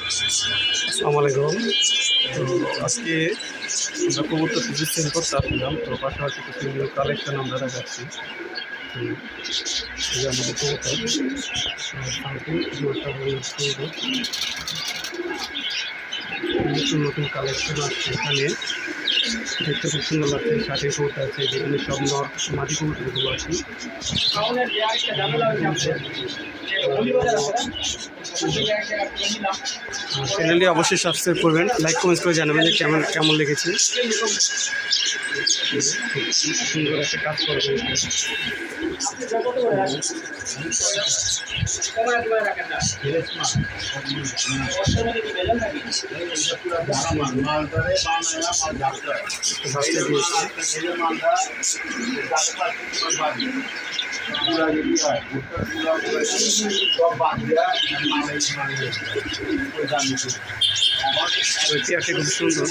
আসসালামু আলাইকুম। তো আজকে আমরা কবুতর কিছু সেল করতে আসলাম, তো পাশাপাশি কিছু নিউ কালেকশন আমরা দেখাচ্ছি। তো এই যে আমাদের কবুতর সামথিং নতুন নতুন কালেকশন আসছে এখানে, দেখতে খুব সুন্দর লাগছে। শার্টের কবুতর আছে, যেখানে সব নর মাটি কবুতরগুলো আছে। চ্যানেলটি অবশ্যই সাবস্ক্রাইব করবেন, লাইক কমেন্ট করে জানাবেন যে কেমন কেমন লেগেছে। সুন্দর একটা কাজ করবেন। চেয়ারটি খুব সুন্দর।